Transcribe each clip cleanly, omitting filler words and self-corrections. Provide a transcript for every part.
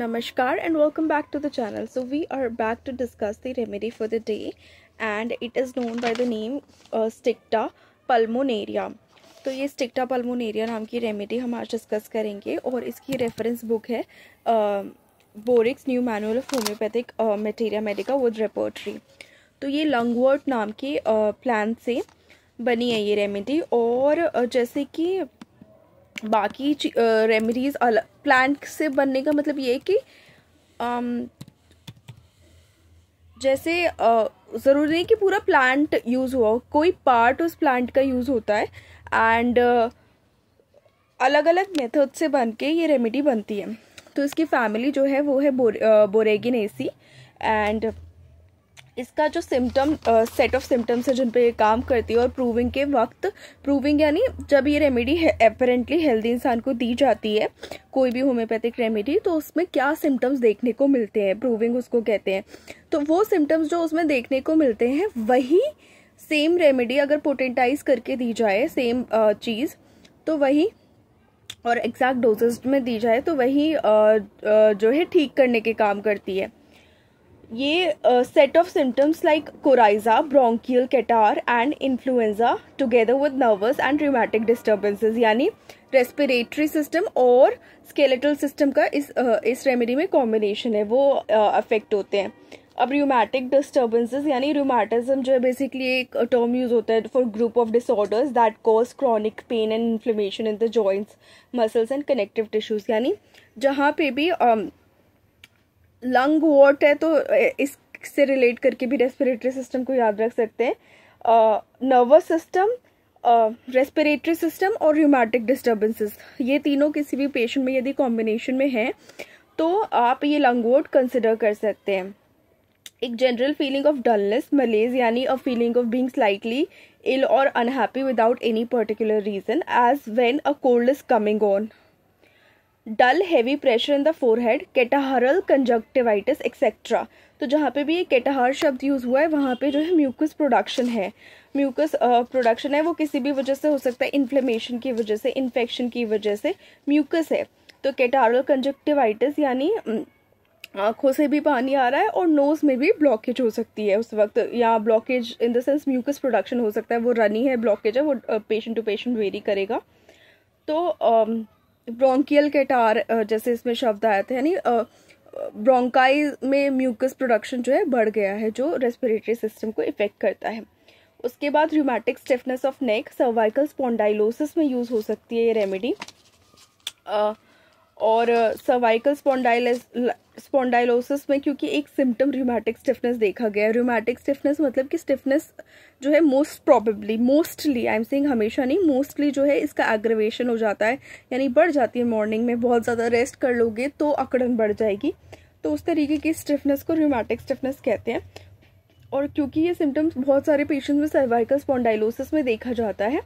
Namaskar and welcome back to the channel. So we are back to discuss the remedy for the day and it is known by the name Sticta pulmonaria. तो ये Sticta pulmonaria नाम की remedy हम आज discuss करेंगे और इसकी reference book है Boericke's new manual of homoeopathic materia medica with repertory. तो ये लंगवर्ट नाम के प्लांट से बनी है ये रेमेडी। और जैसे कि बाकी रेमेडीज़ अलग प्लांट से बनने का मतलब ये है कि जैसे ज़रूरी नहीं कि पूरा प्लांट यूज़ हुआ, कोई पार्ट उस प्लांट का यूज़ होता है एंड अलग अलग मेथड से बन के ये रेमेडी बनती है। तो इसकी फैमिली जो है वो है बोरेगिनेसी एंड इसका जो सिम्टम सेट ऑफ सिम्टम्स है जिन पे ये काम करती है और प्रूविंग के वक्त, प्रूविंग यानी जब ये रेमेडी अपेरेंटली हेल्दी इंसान को दी जाती है कोई भी होम्योपैथिक रेमेडी, तो उसमें क्या सिम्टम्स देखने को मिलते हैं, प्रूविंग उसको कहते हैं। तो वो सिम्टम्स जो उसमें देखने को मिलते हैं वही सेम रेमेडी अगर पोटेंटाइज करके दी जाए, सेम चीज़, तो वही और एग्जैक्ट डोजेज में दी जाए तो वही जो है ठीक करने के काम करती है। ये set of symptoms like coryza, bronchial catarrh and influenza together with nervous and rheumatic disturbances, यानी रेस्पिरेटरी सिस्टम और स्केलेटल सिस्टम का इस रेमेडी में कॉम्बिनेशन है, वो अफेक्ट होते हैं। अब रिउमेटिक डिस्टर्बेंसेस यानी रूमेटिज्म जो है बेसिकली एक टर्म यूज होता है for group of disorders that cause chronic pain and inflammation in the joints, muscles and connective tissues, यानी जहाँ पे भी लंग वॉट है तो इससे रिलेट करके भी रेस्पिरेटरी सिस्टम को याद रख सकते हैं, नर्वस सिस्टम, रेस्पिरेटरी सिस्टम और रूमेटिक डिस्टर्बेंसेस, ये तीनों किसी भी पेशेंट में यदि कॉम्बिनेशन में हैं तो आप ये लंग वॉट कंसिडर कर सकते हैं। एक general feeling of dullness, malaise यानी a feeling of being slightly ill और unhappy without any particular reason as when a cold is coming on, dull heavy pressure in the forehead, catarrhal conjunctivitis etcetera. तो जहाँ पे भी ये कैटाहर शब्द use हुआ है वहाँ पे जो है म्यूकस प्रोडक्शन है, म्यूकस प्रोडक्शन है, वो किसी भी वजह से हो सकता है, इन्फ्लेमेशन की वजह से, इन्फेक्शन की वजह से म्यूकस है। तो कैटाहरल कंजक्टिवाइटिस यानी आँखों से भी पानी आ रहा है और नोज़ में भी ब्लॉकेज हो सकती है उस वक्त, या blockage in the sense mucus production हो सकता है, वो रनी है, ब्लॉकेज है, वो पेशेंट टू पेशेंट वेरी करेगा। तो ब्रोंकियल कैटार जैसे इसमें शब्द आए थे, यानी ब्रोंकाई में म्यूकस प्रोडक्शन जो है बढ़ गया है जो रेस्पिरेटरी सिस्टम को इफेक्ट करता है। उसके बाद rheumatic stiffness of neck, cervical spondylosis में यूज़ हो सकती है ये रेमेडी। और सर्वाइकल स्पॉन्डाइलोसिस में क्योंकि एक सिम्टम रूमेटिक स्टिफनेस देखा गया है, रूमेटिक स्टिफनेस मतलब कि स्टिफनेस जो है most probably, mostly, I am saying हमेशा नहीं, मोस्टली जो है इसका एग्रेवेशन हो जाता है, यानी बढ़ जाती है। मॉर्निंग में बहुत ज़्यादा रेस्ट कर लोगे तो अकड़न बढ़ जाएगी, तो उस तरीके की स्टिफनेस को रूमेटिक स्टिफनेस कहते हैं। और क्योंकि ये सिम्टम्स बहुत सारे पेशेंट्स में सर्वाइकल स्पॉन्डाइलोसिस में देखा जाता है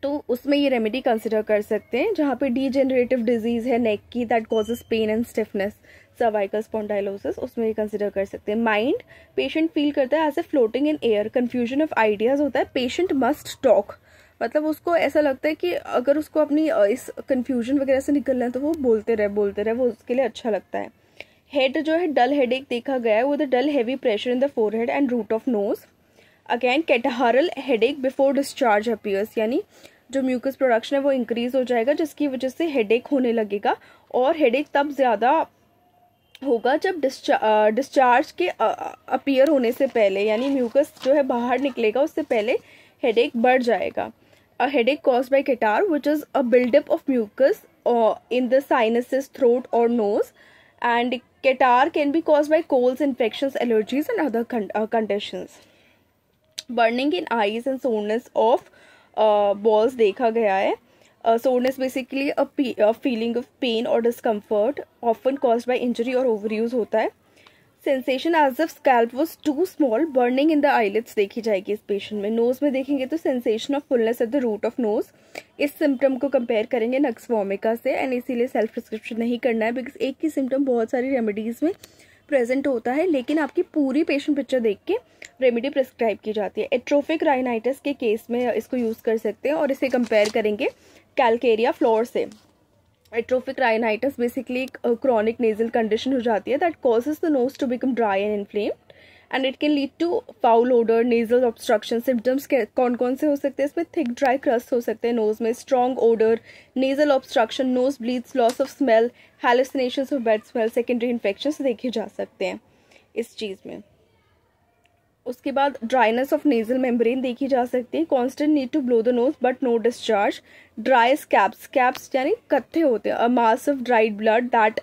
तो उसमें ये रेमेडी कंसिडर कर सकते हैं। जहाँ पे डीजेनरेटिव डिजीज़ है नेक की that causes pain and stiffness, cervical spondylosis, उसमें ये कंसिडर कर सकते हैं। माइंड, पेशेंट फील करता है as a floating in air, confusion of ideas होता है, पेशेंट मस्ट टॉक, मतलब उसको ऐसा लगता है कि अगर उसको अपनी इस कन्फ्यूजन वगैरह से निकलना है तो वो बोलते रहे, वो उसके लिए अच्छा लगता है। हेड जो है डल हेड एक देखा गया है with a dull heavy pressure in the forehead and root of nose. Again catarrhal headache before discharge appears, यानी जो म्यूकस प्रोडक्शन है वो इंक्रीज हो जाएगा जिसकी वजह से हेडेक होने लगेगा, और हेडेक तब ज़्यादा होगा जब डिस्चार्ज के अपीयर होने से पहले, यानी म्यूकस जो है बाहर निकलेगा उससे पहले हेडेक बढ़ जाएगा। A headache caused by catarrh which is a buildup of mucus in the sinuses, throat और nose, and catarrh can be caused by colds, infections, allergies and other conditions. Burning in eyes and soreness of balls देखा गया है। Soreness basically a feeling of pain और discomfort often caused by injury और overuse होता है। Sensation as if scalp was too small, burning in the eyelids देखी जाएगी इस पेशेंट में। नोज में देखेंगे तो sensation of fullness at the root of nose. इस सिम्टम को कंपेयर करेंगे नक्स वोमिका से, एंड इसीलिए सेल्फ प्रिस्क्रिप्शन नहीं करना है बिकॉज एक ही सिम्टम बहुत सारी रेमेडीज में प्रेजेंट होता है, लेकिन आपकी पूरी पेशेंट पिक्चर देख के रेमेडी प्रिस्क्राइब की जाती है। एट्रोफिक राइनाइटिस के केस में इसको यूज़ कर सकते हैं और इसे कंपेयर करेंगे कैलकेरिया फ्लोर से। एट्रोफिक राइनाइटिस बेसिकली एक क्रॉनिक नेजल कंडीशन हो जाती है that causes the nose to become dry and inflamed and it can lead to foul odour, nasal obstruction. Symptoms कौन कौन से हो सकते हैं इसमें? थिक ड्राई क्रस्ट हो सकते हैं नोज में, strong odour, nasal obstruction, nose bleeds, loss of smell, hallucinations of bad smell, secondary infections देखे जा सकते हैं इस चीज़ में। उसके बाद ड्राइनेस ऑफ नेजल मेम्ब्रेन देखी जा सकती है, constant need to blow the nose but no discharge, dry scabs, scabs यानी कत्थे होते हैं, a mass of dried blood that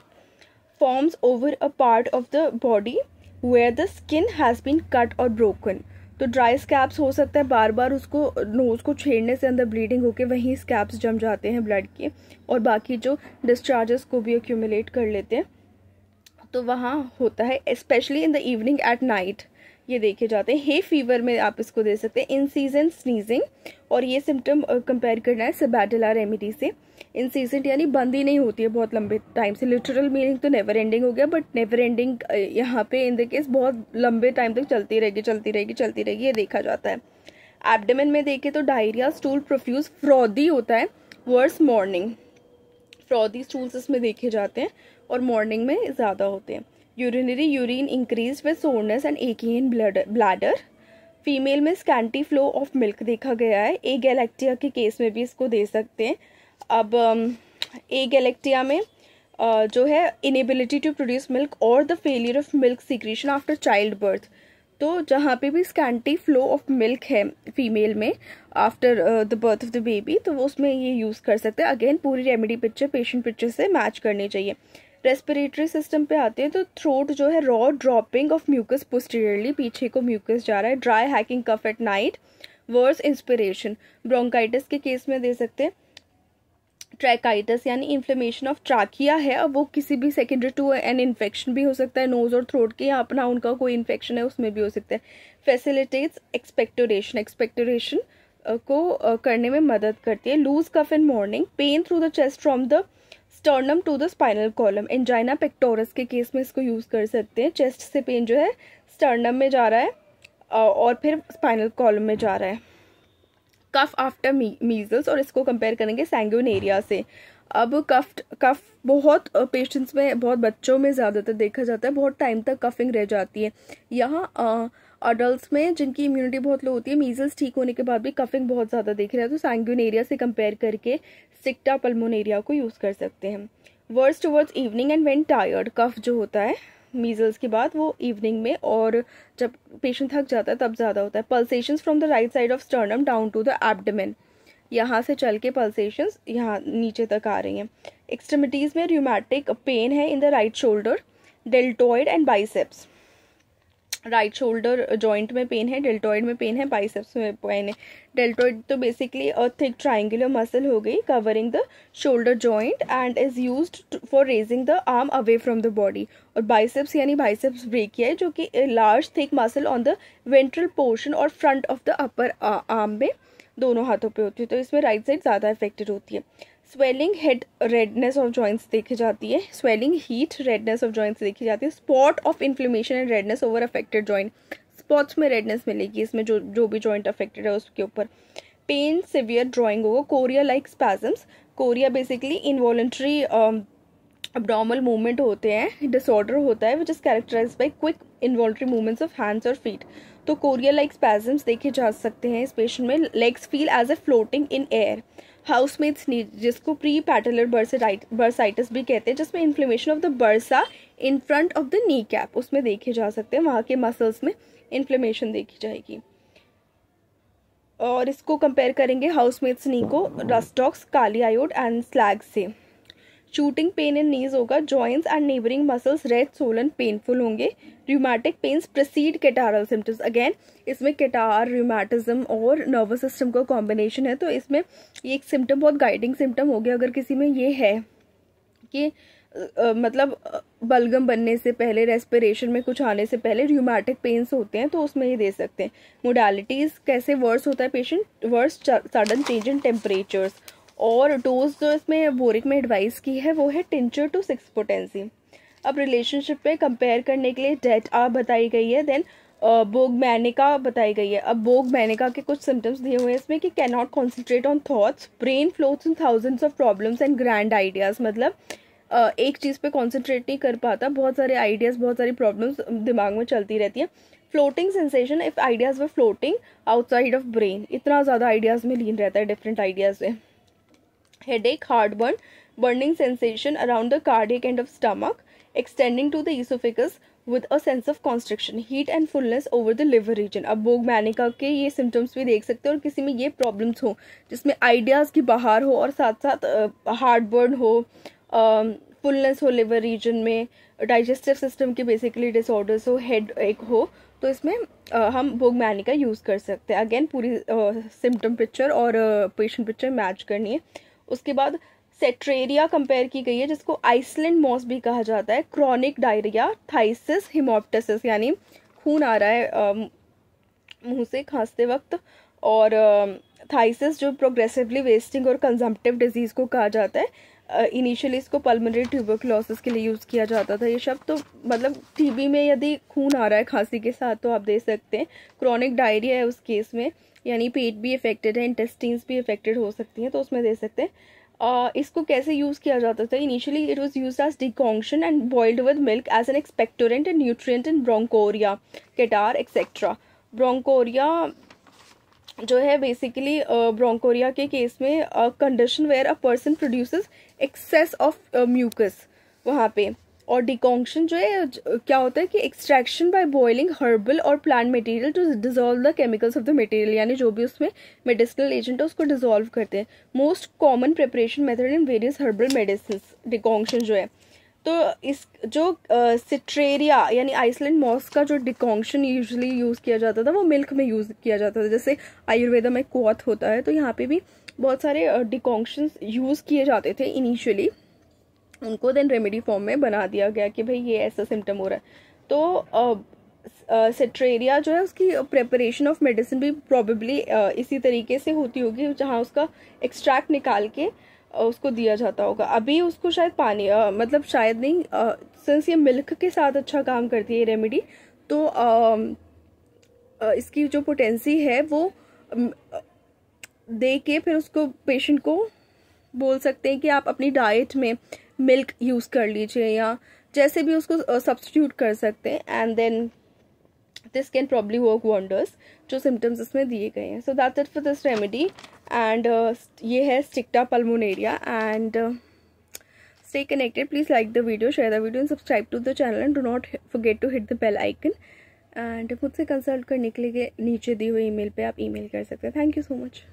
forms over a part of the body where the skin has been cut और broken. तो dry scabs हो सकता है, बार बार उसको नोज को छेड़ने से अंदर ब्लीडिंग होकर वहीं स्कैब्स जम जाते हैं ब्लड के, और बाकी जो डिस्चार्जेस को भी एक्यूमुलेट कर लेते हैं, तो वहाँ होता है, specially in the evening at night ये देखे जाते हैं। हे फीवर में आप इसको दे सकते हैं, इन सीजन स्नीजिंग, और ये सिम्टम कंपेयर करना है सेबेटिला रेमेडी से। इन सीजन यानी बंद ही नहीं होती है बहुत लंबे टाइम से, लिटरल मीनिंग तो नेवर एंडिंग हो गया, बट नेवर एंडिंग यहाँ पे इन द केस बहुत लंबे टाइम तक चलती रहेगी चलती रहेगी चलती रहेगी, ये देखा जाता है। एब्डोमेन में देखें तो डायरिया, स्टूल प्रोफ्यूज, फ्रॉदी होता है, वर्स मॉर्निंग, फ्रॉदी स्टूल्स इसमें देखे जाते हैं और मॉर्निंग में ज़्यादा होते हैं। Urinary urine increase with soreness and aching in bladder. Female में स्कैंटी फ्लो ऑफ मिल्क देखा गया है, ए गैलेक्टिया के केस में भी इसको दे सकते हैं। अब ए गैलेक्टिया में जो है इनेबिलिटी टू प्रोड्यूस मिल्क और the failure of milk secretion after child birth. तो जहाँ पे भी स्कैंटी फ्लो ऑफ मिल्क है फीमेल में after the birth of the baby, तो वो उसमें ये यूज़ कर सकते हैं। अगेन पूरी रेमेडी पिक्चर पेशेंट पिक्चर से मैच करनी चाहिए। रेस्पिरेटरी सिस्टम पे आते हैं तो थ्रोट जो है raw dropping of mucus posteriorly, पीछे को म्यूकस जा रहा है, dry hacking cough at night, worse inspiration. Bronchitis के केस में दे सकते हैं। ट्रैकाइटिस यानी इन्फ्लेमेशन ऑफ ट्राकिया है, अब वो किसी भी सेकेंडरी टू एन इन्फेक्शन भी हो सकता है नोज और थ्रोट के, या अपना उनका कोई इन्फेक्शन है उसमें भी हो सकता है। फैसिलिटेट्स एक्सपेक्टोरेशन, एक्सपेक्टोरेशन को करने में मदद करती है। Loose cough in morning, pain through the chest from the sternum to the spinal column. Angina pectoris के केस में इसको यूज़ कर सकते हैं, चेस्ट से पेन जो है स्टर्नम में जा रहा है और फिर स्पाइनल कॉलम में जा रहा है। कफ आफ्टर मीजल्स, और इसको कंपेयर करेंगे सैंग्यूनेरिया से। अब कफ बहुत पेशेंट्स में, बहुत बच्चों में ज़्यादातर देखा जाता है, बहुत टाइम तक कफिंग रह जाती है। यहाँ अडल्ट्स में जिनकी इम्यूनिटी बहुत लो होती है, मीजल्स ठीक होने के बाद भी कफिंग बहुत ज़्यादा दिख रहा है, तो सैंग्यूनेरिया से कंपेयर करके स्टिक्टा पल्मोनेरिया को यूज़ कर सकते हैं। Worse towards evening and when tired, cough जो होता है मीजल्स के बाद वो इवनिंग में, और जब पेशेंट थक जाता है तब ज़्यादा होता है। Pulsations from the right side of sternum down to the abdomen, यहाँ से चल के पल्सेशंस यहाँ नीचे तक आ रही हैं। एक्सट्रीमिटीज़ में रूमेटिक पेन है in the right shoulder, deltoid and biceps. Right shoulder joint में पेन है, डेल्टॉइड में पेन है, बाइसेप्स में पेन है। डेल्टॉइड तो basically a thick triangular muscle हो गई covering the shoulder joint and is used for raising the arm away from the body. और बाइसेप्स यानी बाइसेप्स ब्रेकिया है, जो कि large thick muscle on the ventral portion और front of the upper arm में, दोनों हाथों पे होती है, तो इसमें राइट साइड ज़्यादा इफेक्टेड होती है। Swelling, head, redness of joints देखी जाती है। Swelling, heat, redness of joints देखी जाती है। Spot of inflammation and redness over affected joint, spots में रेडनेस मिलेगी इसमें, जो भी जॉइंट अफेक्टेड है उसके ऊपर। पेन, सिवियर ड्रॉइंग होगा। Chorea like spasms, chorea basically involuntary abdominal movement होते हैं, डिसऑर्डर होता है which is characterized by quick involuntary movements of hands और फीट। तो कोरिया लाइक स्पैजम्स देखे जा सकते हैं इस पेशेंट में। Legs feel as a floating in air. Housemaid's knees, जिसको प्री पैटेलर बर्साइटिस भी कहते हैं, जिसमें inflammation of the bursa in front of the knee cap, उसमें देखे जा सकते हैं, वहाँ के मसल्स में इन्फ्लेमेशन देखी जाएगी। और इसको कंपेयर करेंगे हाउसमेट्स नी को रस्टॉक्स, काली आयोड एंड स्लैग से। शूटिंग पेन इन नीज होगा। Joints and neighbouring muscles red swollen painful होंगे। Rheumatic pains preceded catarrhal symptoms, again इसमें कैटार, रूमेटिज्म और नर्वस सिस्टम का कॉम्बिनेशन है, तो इसमें ये एक सिम्टम बहुत गाइडिंग सिम्टम हो गया। अगर किसी में ये है कि मतलब बलगम बनने से पहले, रेस्पिरेशन में कुछ आने से पहले रूमेटिक पेन्स होते हैं, तो उसमें ये दे सकते हैं। मोडालिटीज़ कैसे वर्स होता है patient, worse sudden change in temperatures. और डोज जो इसमें बोरिक में एडवाइस की है वो है टिंचर टू 6 पोटेंसी। अब रिलेशनशिप पे कंपेयर करने के लिए डेट आप बताई गई है। देन बोगमैनिका बताई गई है। अब बोगमैनिका के कुछ सिम्टम्स दिए हुए हैं इसमें कि can not concentrate on thoughts, brain floats in thousands of problems and grand ideas. मतलब एक चीज़ पे कॉन्सेंट्रेट नहीं कर पाता, बहुत सारे आइडियाज़, बहुत सारी प्रॉब्लम्स दिमाग में चलती रहती है। Floating sensation, if ideas were floating outside of brain, इतना ज़्यादा आइडियाज़ में लीन रहता है, डिफरेंट आइडियाज़ में। Headache, heartburn, burning sensation around the cardiac end of stomach extending to the esophagus with a sense of constriction, heat and fullness over the liver region। अब बोगमैनिका के ये symptoms भी देख सकते हो, और किसी में ये प्रॉब्लम्स हो जिसमें आइडियाज़ की बाहर हो और साथ साथ हार्टबर्न हो, फुलनेस हो लिवर रीजन में, डाइजेस्टिव सिस्टम के बेसिकली डिसऑर्डर्स हो, हेड एक हो, तो इसमें हम बोगमैनिका यूज़ कर सकते हैं। अगेन पूरी सिम्टम पिक्चर और पेशेंट पिक्चर मैच करनी है। उसके बाद सेट्रेरिया कंपेयर की गई है, जिसको आइसलैंड मॉस भी कहा जाता है। क्रॉनिक डायरिया, थाइसिस, हिमोप्टिसिस, यानी खून आ रहा है मुंह से खांसते वक्त, और थाइसिस जो प्रोग्रेसिवली वेस्टिंग और कंजम्पटिव डिजीज़ को कहा जाता है। इनिशियली इसको पल्मोनरी ट्यूबरकुलोसिस के लिए यूज़ किया जाता था ये शब्द। तो मतलब टीबी में यदि खून आ रहा है खांसी के साथ तो आप दे सकते हैं। क्रॉनिक डायरिया है उस केस में, यानी पेट भी इफेक्टेड है, इंटेस्टिन्स भी इफेक्टेड हो सकती हैं, तो उसमें दे सकते हैं। इसको कैसे यूज़ किया जाता था? Initially it was used as decoction and boiled with milk as an expectorant and nutrient in bronchorrhoea, catarrh etcetera. Bronchorrhoea जो है बेसिकली ब्रोंकोरिया के केस में condition where a person produces excess of mucus वहाँ पे। और डिकॉन्क्शन जो है क्या होता है कि एक्सट्रैक्शन बाय बॉइलिंग हर्बल और plant material to dissolve the chemicals of the material, यानी जो भी उसमें मेडिसिनल एजेंट है उसको डिजोल्व करते हैं। Most common preparation method in various herbal medicine decoction जो है। तो इस जो सिट्रेरिया यानी आइसलैंड मॉस का जो डिकॉन्क्शन यूजुअली यूज़ किया जाता था वो मिल्क में यूज़ किया जाता था। जैसे आयुर्वेदा में क्वाथ होता है, तो यहाँ पे भी बहुत सारे डिकॉन्क्शंस यूज़ किए जाते थे इनिशियली, उनको देन रेमेडी फॉर्म में बना दिया गया कि भाई ये ऐसा सिम्टम हो रहा है। तो सिट्रेरिया जो है उसकी प्रिपरेशन ऑफ मेडिसिन भी प्रॉबेबली इसी तरीके से होती होगी, जहाँ उसका एक्सट्रैक्ट निकाल के उसको दिया जाता होगा। अभी उसको शायद पानी मतलब शायद नहीं, सिंस ये मिल्क के साथ अच्छा काम करती है रेमेडी, तो इसकी जो पोटेंसी है वो दे के फिर उसको पेशेंट को बोल सकते हैं कि आप अपनी डाइट में मिल्क यूज़ कर लीजिए, या जैसे भी उसको सब्स्टिट्यूट कर सकते हैं, and then this can probably work wonders जो सिम्टम्स इसमें दिए गए हैं। So that's it for this remedy, and ये है स्टिक्टा पल्मोनेरिया। And stay connected, please like the video, share the video and subscribe to the channel, and do not forget to hit the bell icon. And मुझसे consult करने के लिए नीचे दी हुई ईमेल पे आप ईमेल कर सकते हैं। Thank you so much.